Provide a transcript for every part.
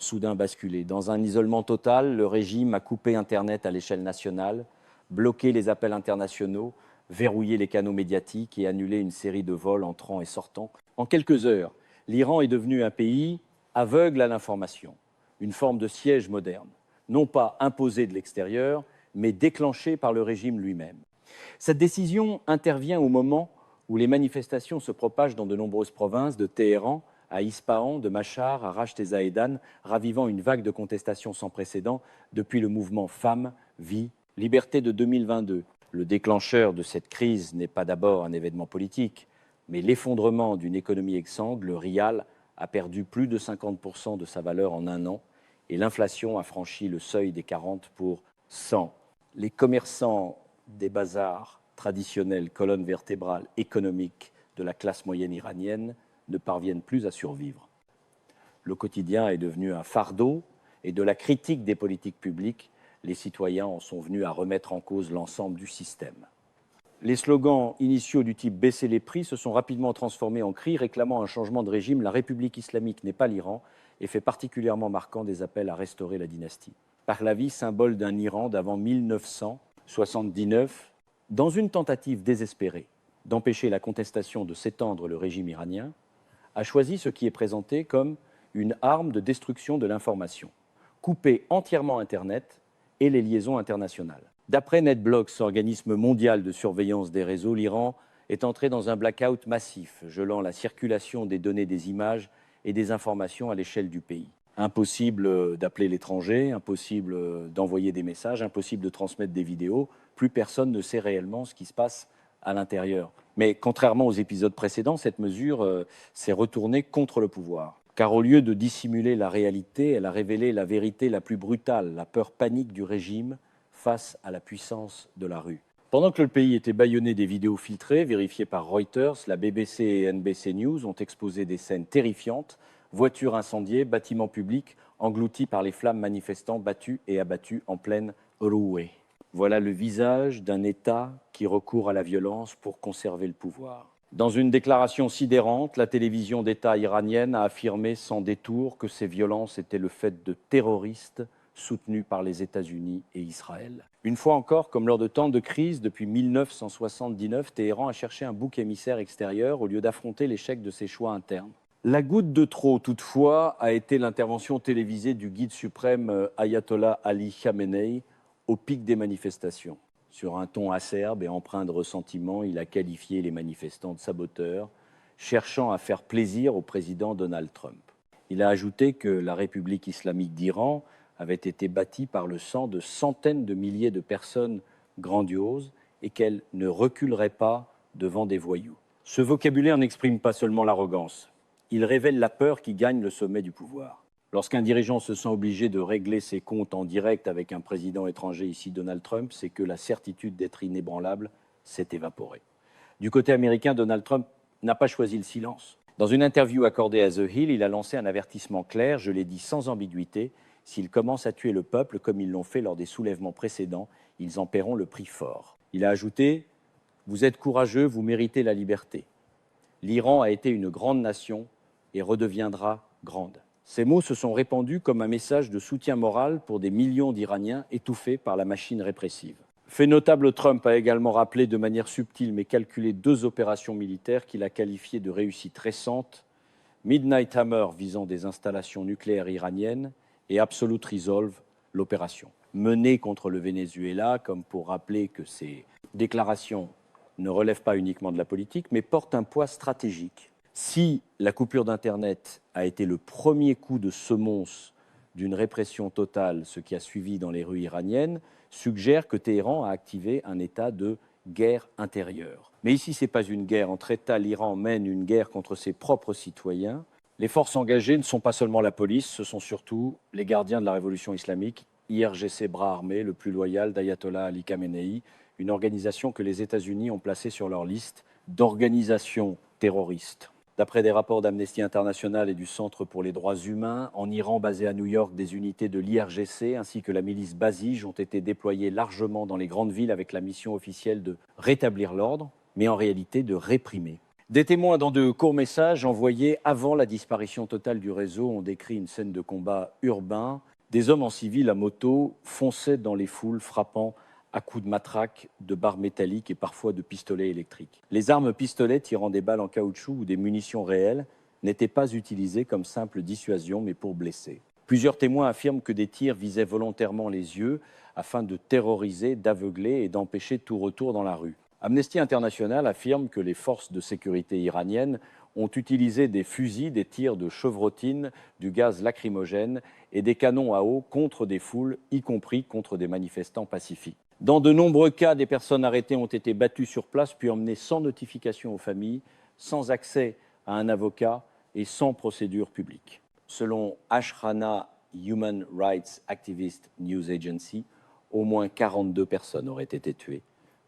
soudain basculé. Dans un isolement total, le régime a coupé Internet à l'échelle nationale, bloqué les appels internationaux, verrouillé les canaux médiatiques et annulé une série de vols entrant et sortant. En quelques heures, l'Iran est devenu un pays aveugle à l'information, une forme de siège moderne, non pas imposée de l'extérieur, mais déclenchée par le régime lui-même. Cette décision intervient au moment où les manifestations se propagent dans de nombreuses provinces, de Téhéran à Ispahan, de Machar à Rasht et Zahedan, ravivant une vague de contestation sans précédent depuis le mouvement Femmes, Vie, Liberté de 2022. Le déclencheur de cette crise n'est pas d'abord un événement politique, mais l'effondrement d'une économie exsangue. Le rial a perdu plus de 50% de sa valeur en un an et l'inflation a franchi le seuil des 40 pour 100. Les commerçants des bazars traditionnels, colonne vertébrale économique de la classe moyenne iranienne, ne parviennent plus à survivre. Le quotidien est devenu un fardeau et de la critique des politiques publiques, les citoyens en sont venus à remettre en cause l'ensemble du système. Les slogans initiaux du type « baisser les prix » se sont rapidement transformés en cris réclamant un changement de régime. La République islamique n'est pas l'Iran et fait particulièrement marquant des appels à restaurer la dynastie. Pahlavi, symbole d'un Iran d'avant 1979, dans une tentative désespérée d'empêcher la contestation de s'étendre le régime iranien, a choisi ce qui est présenté comme une arme de destruction de l'information, couper entièrement Internet et les liaisons internationales. D'après NetBlocks, organisme mondial de surveillance des réseaux, l'Iran est entré dans un blackout massif, gelant la circulation des données, des images et des informations à l'échelle du pays. Impossible d'appeler l'étranger, impossible d'envoyer des messages, impossible de transmettre des vidéos. Plus personne ne sait réellement ce qui se passe à l'intérieur. Mais contrairement aux épisodes précédents, cette mesure s'est retournée contre le pouvoir. Car au lieu de dissimuler la réalité, elle a révélé la vérité la plus brutale, la peur panique du régime face à la puissance de la rue. Pendant que le pays était bâillonné des vidéos filtrées, vérifiées par Reuters, la BBC et NBC News ont exposé des scènes terrifiantes, voitures incendiées, bâtiments publics engloutis par les flammes, manifestants battus et abattus en pleine Roué. Voilà le visage d'un État qui recourt à la violence pour conserver le pouvoir. Dans une déclaration sidérante, la télévision d'État iranienne a affirmé sans détour que ces violences étaient le fait de terroristes soutenus par les États-Unis et Israël. Une fois encore, comme lors de tant de crises, depuis 1979, Téhéran a cherché un bouc émissaire extérieur au lieu d'affronter l'échec de ses choix internes. La goutte de trop, toutefois, a été l'intervention télévisée du guide suprême Ayatollah Ali Khamenei au pic des manifestations. Sur un ton acerbe et empreint de ressentiment, il a qualifié les manifestants de saboteurs, cherchant à faire plaisir au président Donald Trump. Il a ajouté que la République islamique d'Iran avait été bâtie par le sang de centaines de milliers de personnes grandioses et qu'elle ne reculerait pas devant des voyous. Ce vocabulaire n'exprime pas seulement l'arrogance, il révèle la peur qui gagne le sommet du pouvoir. Lorsqu'un dirigeant se sent obligé de régler ses comptes en direct avec un président étranger, ici Donald Trump, c'est que la certitude d'être inébranlable s'est évaporée. Du côté américain, Donald Trump n'a pas choisi le silence. Dans une interview accordée à The Hill, il a lancé un avertissement clair, je l'ai dit sans ambiguïté, s'ils commencent à tuer le peuple comme ils l'ont fait lors des soulèvements précédents, ils en paieront le prix fort. Il a ajouté « Vous êtes courageux, vous méritez la liberté. L'Iran a été une grande nation et redeviendra grande. » Ces mots se sont répandus comme un message de soutien moral pour des millions d'Iraniens étouffés par la machine répressive. Fait notable, Trump a également rappelé de manière subtile mais calculée 2 opérations militaires qu'il a qualifiées de réussites récentes, Midnight Hammer visant des installations nucléaires iraniennes et Absolute Resolve, l'opération. Menée contre le Venezuela, comme pour rappeler que ces déclarations ne relèvent pas uniquement de la politique, mais portent un poids stratégique. Si la coupure d'Internet a été le premier coup de semonce d'une répression totale, ce qui a suivi dans les rues iraniennes suggère que Téhéran a activé un état de guerre intérieure. Mais ici, ce n'est pas une guerre entre États. L'Iran mène une guerre contre ses propres citoyens. Les forces engagées ne sont pas seulement la police, ce sont surtout les gardiens de la révolution islamique, IRGC bras armé, le plus loyal d'Ayatollah Ali Khamenei, une organisation que les États-Unis ont placée sur leur liste d'organisations terroristes. D'après des rapports d'Amnesty International et du Centre pour les droits humains, en Iran, basé à New York, des unités de l'IRGC ainsi que la milice Basij ont été déployées largement dans les grandes villes avec la mission officielle de rétablir l'ordre, mais en réalité de réprimer. Des témoins dans de courts messages envoyés avant la disparition totale du réseau ont décrit une scène de combat urbain. Des hommes en civil à moto fonçaient dans les foules, frappant à coups de matraque, de barres métalliques et parfois de pistolets électriques. Les armes pistolets tirant des balles en caoutchouc ou des munitions réelles n'étaient pas utilisées comme simple dissuasion, mais pour blesser. Plusieurs témoins affirment que des tirs visaient volontairement les yeux afin de terroriser, d'aveugler et d'empêcher tout retour dans la rue. Amnesty International affirme que les forces de sécurité iraniennes ont utilisé des fusils, des tirs de chevrotine, du gaz lacrymogène et des canons à eau contre des foules, y compris contre des manifestants pacifiques. Dans de nombreux cas, des personnes arrêtées ont été battues sur place puis emmenées sans notification aux familles, sans accès à un avocat et sans procédure publique. Selon Ashrana Human Rights Activist News Agency, au moins 42 personnes auraient été tuées,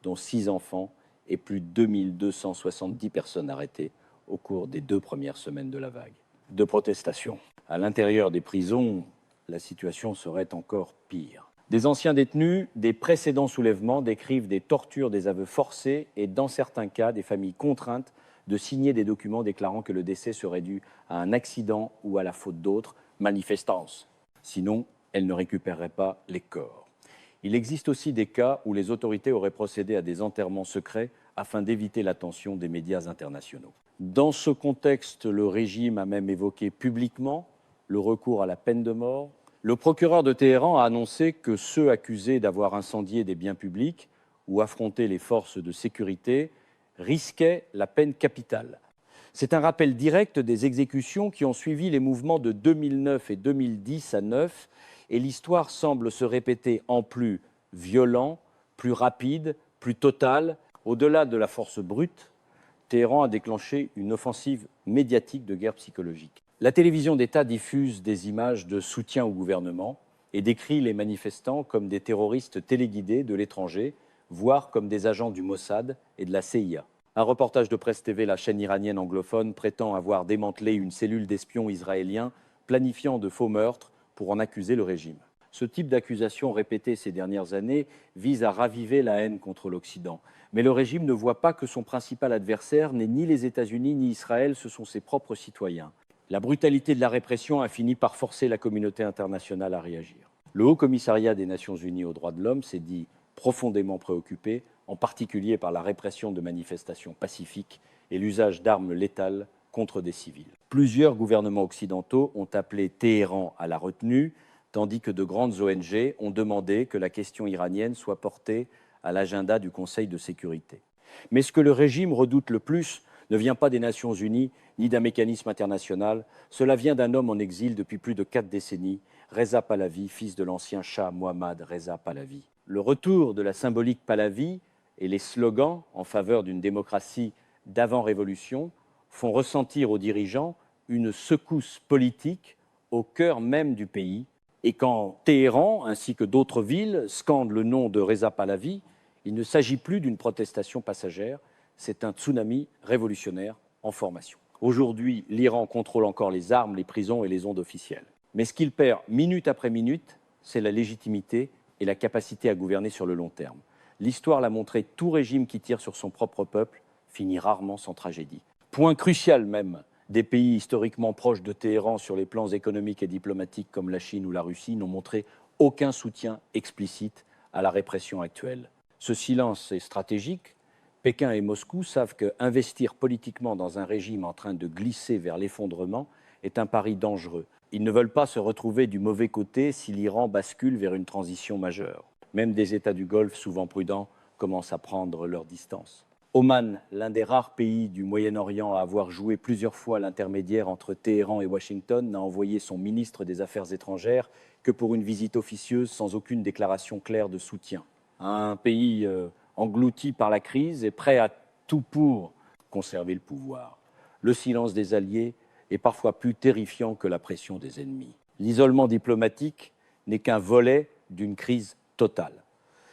dont 6 enfants et plus de 2270 personnes arrêtées au cours des 2 premières semaines de la vague de protestation. À l'intérieur des prisons, la situation serait encore pire. Des anciens détenus des précédents soulèvements décrivent des tortures, des aveux forcés et, dans certains cas, des familles contraintes de signer des documents déclarant que le décès serait dû à un accident ou à la faute d'autres manifestants. Sinon, elles ne récupéreraient pas les corps. Il existe aussi des cas où les autorités auraient procédé à des enterrements secrets afin d'éviter l'attention des médias internationaux. Dans ce contexte, le régime a même évoqué publiquement le recours à la peine de mort. Le procureur de Téhéran a annoncé que ceux accusés d'avoir incendié des biens publics ou affronté les forces de sécurité risquaient la peine capitale. C'est un rappel direct des exécutions qui ont suivi les mouvements de 2009 et 2010 à 9, et l'histoire semble se répéter en plus violent, plus rapide, plus total. Au-delà de la force brute, Téhéran a déclenché une offensive médiatique de guerre psychologique. La télévision d'État diffuse des images de soutien au gouvernement et décrit les manifestants comme des terroristes téléguidés de l'étranger, voire comme des agents du Mossad et de la CIA. Un reportage de Presse TV, la chaîne iranienne anglophone, prétend avoir démantelé une cellule d'espions israéliens planifiant de faux meurtres pour en accuser le régime. Ce type d'accusation répétée ces dernières années vise à raviver la haine contre l'Occident. Mais le régime ne voit pas que son principal adversaire n'est ni les États-Unis ni Israël, ce sont ses propres citoyens. La brutalité de la répression a fini par forcer la communauté internationale à réagir. Le Haut Commissariat des Nations Unies aux droits de l'homme s'est dit profondément préoccupé, en particulier par la répression de manifestations pacifiques et l'usage d'armes létales contre des civils. Plusieurs gouvernements occidentaux ont appelé Téhéran à la retenue, tandis que de grandes ONG ont demandé que la question iranienne soit portée à l'agenda du Conseil de sécurité. Mais ce que le régime redoute le plus ne vient pas des Nations Unies ni d'un mécanisme international, cela vient d'un homme en exil depuis plus de 4 décennies, Reza Pahlavi, fils de l'ancien Shah Mohammad Reza Pahlavi. Le retour de la symbolique Pahlavi et les slogans en faveur d'une démocratie d'avant-révolution font ressentir aux dirigeants une secousse politique au cœur même du pays. Et quand Téhéran, ainsi que d'autres villes, scandent le nom de Reza Pahlavi, il ne s'agit plus d'une protestation passagère, c'est un tsunami révolutionnaire en formation. Aujourd'hui, l'Iran contrôle encore les armes, les prisons et les ondes officielles. Mais ce qu'il perd minute après minute, c'est la légitimité et la capacité à gouverner sur le long terme. L'histoire l'a montré, tout régime qui tire sur son propre peuple finit rarement sans tragédie. Point crucial même, des pays historiquement proches de Téhéran sur les plans économiques et diplomatiques comme la Chine ou la Russie n'ont montré aucun soutien explicite à la répression actuelle. Ce silence est stratégique. Pékin et Moscou savent qu'investir politiquement dans un régime en train de glisser vers l'effondrement est un pari dangereux. Ils ne veulent pas se retrouver du mauvais côté si l'Iran bascule vers une transition majeure. Même des États du Golfe, souvent prudents, commencent à prendre leur distance. Oman, l'un des rares pays du Moyen-Orient à avoir joué plusieurs fois l'intermédiaire entre Téhéran et Washington, n'a envoyé son ministre des Affaires étrangères que pour une visite officieuse sans aucune déclaration claire de soutien. Un pays englouti par la crise et prêt à tout pour conserver le pouvoir. Le silence des alliés est parfois plus terrifiant que la pression des ennemis. L'isolement diplomatique n'est qu'un volet d'une crise totale.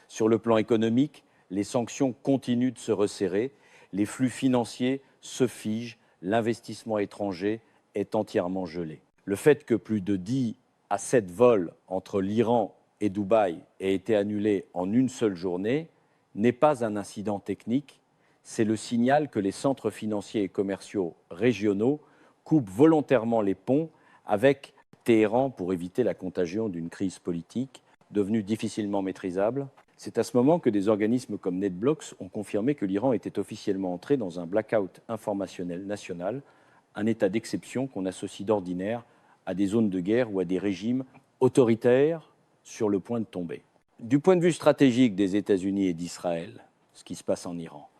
Sur le plan économique, les sanctions continuent de se resserrer, les flux financiers se figent, l'investissement étranger est entièrement gelé. Le fait que plus de 10 à 7 vols entre l'Iran et Dubaï aient été annulés en une seule journée n'est pas un incident technique, c'est le signal que les centres financiers et commerciaux régionaux coupent volontairement les ponts avec Téhéran pour éviter la contagion d'une crise politique devenue difficilement maîtrisable. C'est à ce moment que des organismes comme NetBlocks ont confirmé que l'Iran était officiellement entré dans un blackout informationnel national, un état d'exception qu'on associe d'ordinaire à des zones de guerre ou à des régimes autoritaires sur le point de tomber. Du point de vue stratégique des États-Unis et d'Israël, ce qui se passe en Iran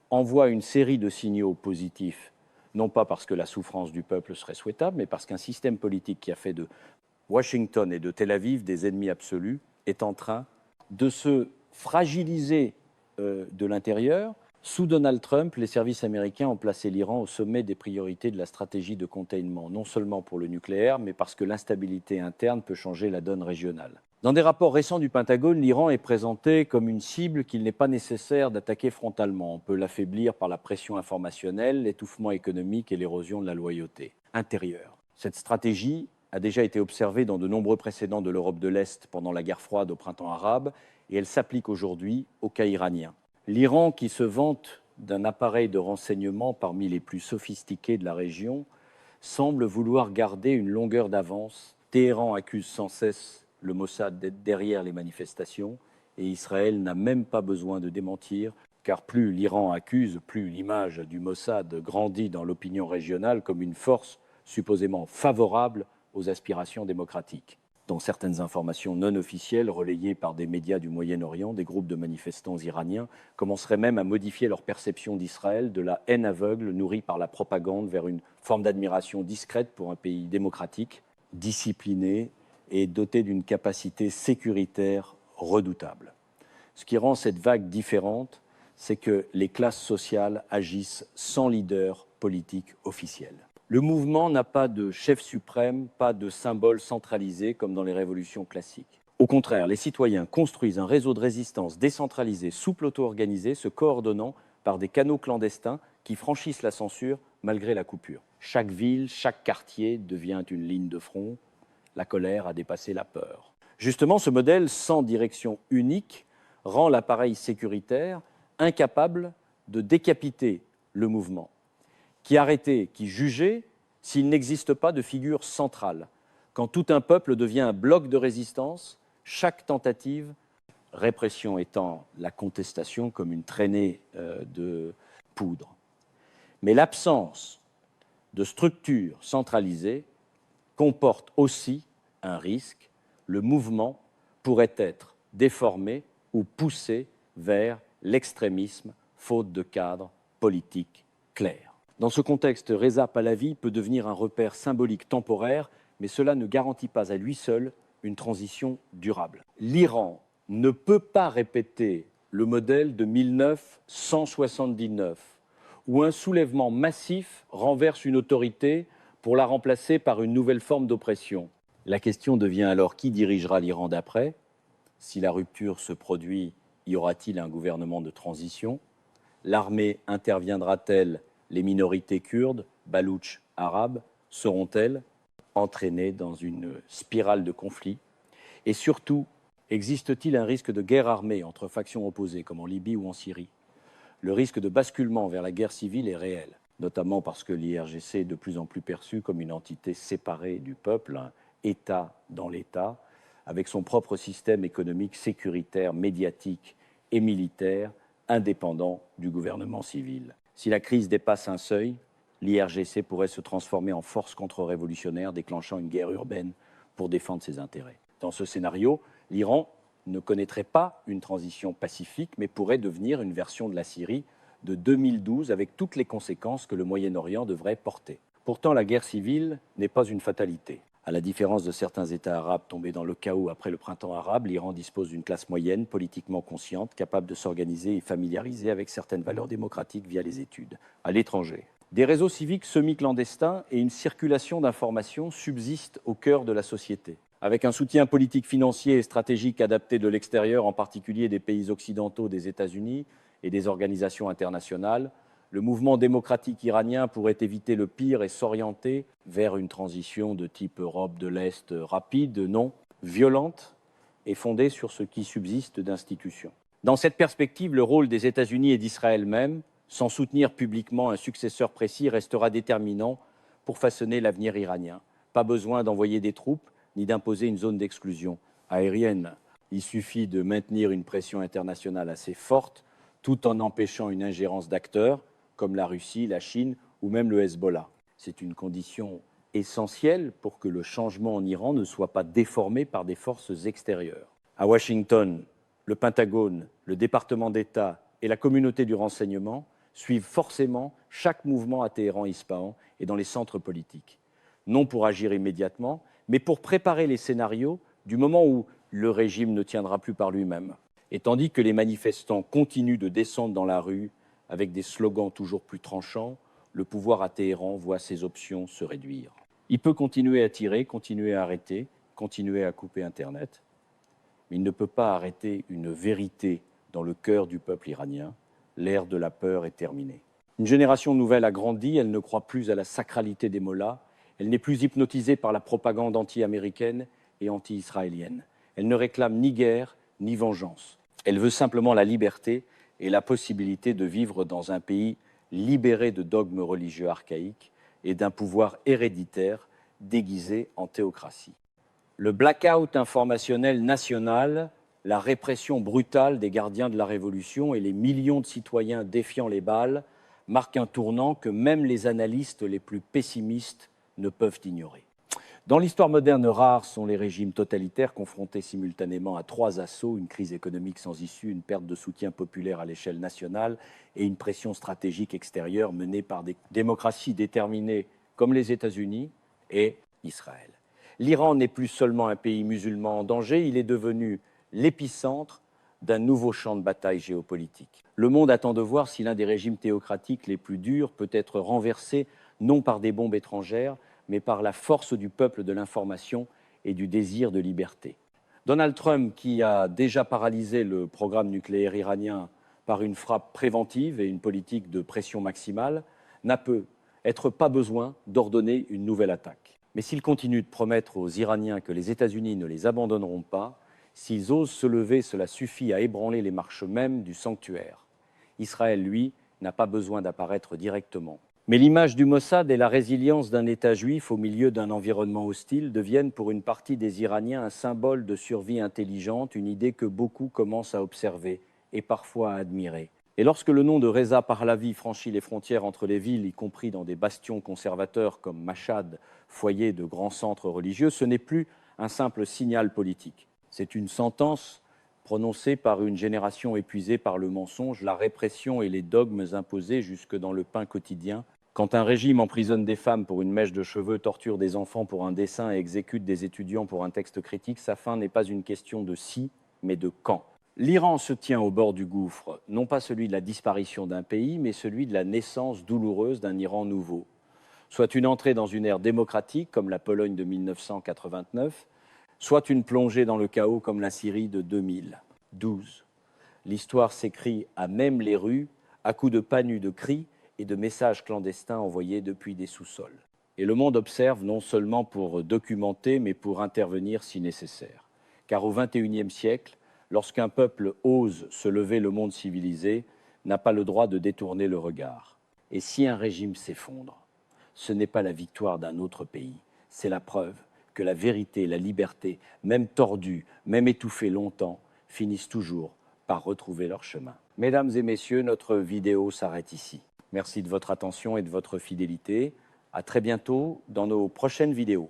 envoie une série de signaux positifs, non pas parce que la souffrance du peuple serait souhaitable, mais parce qu'un système politique qui a fait de Washington et de Tel Aviv des ennemis absolus est en train de se fragiliser de l'intérieur. Sous Donald Trump, les services américains ont placé l'Iran au sommet des priorités de la stratégie de containment, non seulement pour le nucléaire, mais parce que l'instabilité interne peut changer la donne régionale. Dans des rapports récents du Pentagone, l'Iran est présenté comme une cible qu'il n'est pas nécessaire d'attaquer frontalement. On peut l'affaiblir par la pression informationnelle, l'étouffement économique et l'érosion de la loyauté intérieure. Cette stratégie a déjà été observée dans de nombreux précédents de l'Europe de l'Est pendant la guerre froide au printemps arabe, et elle s'applique aujourd'hui au cas iranien. L'Iran, qui se vante d'un appareil de renseignement parmi les plus sophistiqués de la région, semble vouloir garder une longueur d'avance. Téhéran accuse sans cesse le Mossad d'être derrière les manifestations, et Israël n'a même pas besoin de démentir, car plus l'Iran accuse, plus l'image du Mossad grandit dans l'opinion régionale comme une force supposément favorable aux aspirations démocratiques. Dans certaines informations non officielles relayées par des médias du Moyen-Orient, des groupes de manifestants iraniens commenceraient même à modifier leur perception d'Israël, de la haine aveugle nourrie par la propagande vers une forme d'admiration discrète pour un pays démocratique, discipliné et doté d'une capacité sécuritaire redoutable. Ce qui rend cette vague différente, c'est que les classes sociales agissent sans leader politique officiel. Le mouvement n'a pas de chef suprême, pas de symbole centralisé comme dans les révolutions classiques. Au contraire, les citoyens construisent un réseau de résistance décentralisé, souple auto-organisé, se coordonnant par des canaux clandestins qui franchissent la censure malgré la coupure. Chaque ville, chaque quartier devient une ligne de front. La colère a dépassé la peur. Justement, ce modèle sans direction unique rend l'appareil sécuritaire incapable de décapiter le mouvement, qui arrêtait, qui jugeait s'il n'existe pas de figure centrale. Quand tout un peuple devient un bloc de résistance, chaque tentative, répression étant la contestation comme une traînée de poudre. Mais l'absence de structure centralisée comporte aussi un risque. Le mouvement pourrait être déformé ou poussé vers l'extrémisme, faute de cadre politique clair. Dans ce contexte, Reza Pahlavi peut devenir un repère symbolique temporaire, mais cela ne garantit pas à lui seul une transition durable. L'Iran ne peut pas répéter le modèle de 1979, où un soulèvement massif renverse une autorité pour la remplacer par une nouvelle forme d'oppression. La question devient alors qui dirigera l'Iran d'après? Si la rupture se produit, y aura-t-il un gouvernement de transition? L'armée interviendra-t-elle? Les minorités kurdes, baloutches, arabes, seront-elles entraînées dans une spirale de conflit? Et surtout, existe-t-il un risque de guerre armée entre factions opposées, comme en Libye ou en Syrie? Le risque de basculement vers la guerre civile est réel, notamment parce que l'IRGC est de plus en plus perçue comme une entité séparée du peuple, un État dans l'État, avec son propre système économique, sécuritaire, médiatique et militaire, indépendant du gouvernement civil. Si la crise dépasse un seuil, l'IRGC pourrait se transformer en force contre-révolutionnaire, déclenchant une guerre urbaine pour défendre ses intérêts. Dans ce scénario, l'Iran ne connaîtrait pas une transition pacifique, mais pourrait devenir une version de la Syrie de 2012, avec toutes les conséquences que le Moyen-Orient devrait porter. Pourtant, la guerre civile n'est pas une fatalité. À la différence de certains États arabes tombés dans le chaos après le printemps arabe, l'Iran dispose d'une classe moyenne, politiquement consciente, capable de s'organiser et familiariser avec certaines valeurs démocratiques via les études, à l'étranger. Des réseaux civiques semi-clandestins et une circulation d'informations subsistent au cœur de la société. Avec un soutien politique, financier et stratégique adapté de l'extérieur, en particulier des pays occidentaux, des États-Unis et des organisations internationales, le mouvement démocratique iranien pourrait éviter le pire et s'orienter vers une transition de type Europe de l'Est rapide, non violente et fondée sur ce qui subsiste d'institutions. Dans cette perspective, le rôle des États-Unis et d'Israël même sans soutenir publiquement un successeur précis, restera déterminant pour façonner l'avenir iranien. Pas besoin d'envoyer des troupes ni d'imposer une zone d'exclusion aérienne. Il suffit de maintenir une pression internationale assez forte, tout en empêchant une ingérence d'acteurs comme la Russie, la Chine ou même le Hezbollah. C'est une condition essentielle pour que le changement en Iran ne soit pas déformé par des forces extérieures. À Washington, le Pentagone, le département d'État et la communauté du renseignement suivent forcément chaque mouvement à Téhéran-Ispahan et dans les centres politiques. Non pour agir immédiatement, mais pour préparer les scénarios du moment où le régime ne tiendra plus par lui-même. Et tandis que les manifestants continuent de descendre dans la rue avec des slogans toujours plus tranchants, le pouvoir à Téhéran voit ses options se réduire. Il peut continuer à tirer, continuer à arrêter, continuer à couper Internet, mais il ne peut pas arrêter une vérité dans le cœur du peuple iranien. L'ère de la peur est terminée. Une génération nouvelle a grandi, elle ne croit plus à la sacralité des mollahs, elle n'est plus hypnotisée par la propagande anti-américaine et anti-israélienne. Elle ne réclame ni guerre, ni vengeance. Elle veut simplement la liberté et la possibilité de vivre dans un pays libéré de dogmes religieux archaïques et d'un pouvoir héréditaire déguisé en théocratie. Le blackout informationnel national, la répression brutale des gardiens de la Révolution et les millions de citoyens défiant les balles marquent un tournant que même les analystes les plus pessimistes ne peuvent ignorer. Dans l'histoire moderne, rares sont les régimes totalitaires confrontés simultanément à 3 assauts, une crise économique sans issue, une perte de soutien populaire à l'échelle nationale et une pression stratégique extérieure menée par des démocraties déterminées comme les États-Unis et Israël. L'Iran n'est plus seulement un pays musulman en danger, il est devenu l'épicentre d'un nouveau champ de bataille géopolitique. Le monde attend de voir si l'un des régimes théocratiques les plus durs peut être renversé non par des bombes étrangères, mais par la force du peuple de l'information et du désir de liberté. Donald Trump, qui a déjà paralysé le programme nucléaire iranien par une frappe préventive et une politique de pression maximale, n'a peut-être pas besoin d'ordonner une nouvelle attaque. Mais s'il continue de promettre aux Iraniens que les États-Unis ne les abandonneront pas, s'ils osent se lever, cela suffit à ébranler les marches mêmes du sanctuaire. Israël, lui, n'a pas besoin d'apparaître directement. Mais l'image du Mossad et la résilience d'un État juif au milieu d'un environnement hostile deviennent pour une partie des Iraniens un symbole de survie intelligente, une idée que beaucoup commencent à observer et parfois à admirer. Et lorsque le nom de Reza Pahlavi franchit les frontières entre les villes, y compris dans des bastions conservateurs comme Mashhad, foyer de grands centres religieux, ce n'est plus un simple signal politique. C'est une sentence prononcée par une génération épuisée par le mensonge, la répression et les dogmes imposés jusque dans le pain quotidien. Quand un régime emprisonne des femmes pour une mèche de cheveux, torture des enfants pour un dessin et exécute des étudiants pour un texte critique, sa fin n'est pas une question de si, mais de quand. L'Iran se tient au bord du gouffre, non pas celui de la disparition d'un pays, mais celui de la naissance douloureuse d'un Iran nouveau. Soit une entrée dans une ère démocratique, comme la Pologne de 1989, soit une plongée dans le chaos, comme la Syrie de 2012. L'histoire s'écrit à même les rues, à coups de panus de cris, et de messages clandestins envoyés depuis des sous-sols. Et le monde observe non seulement pour documenter, mais pour intervenir si nécessaire. Car au XXIe siècle, lorsqu'un peuple ose se lever, le monde civilisé n'a pas le droit de détourner le regard. Et si un régime s'effondre, ce n'est pas la victoire d'un autre pays, c'est la preuve que la vérité, la liberté, même tordues, même étouffées longtemps, finissent toujours par retrouver leur chemin. Mesdames et messieurs, notre vidéo s'arrête ici. Merci de votre attention et de votre fidélité. À très bientôt dans nos prochaines vidéos.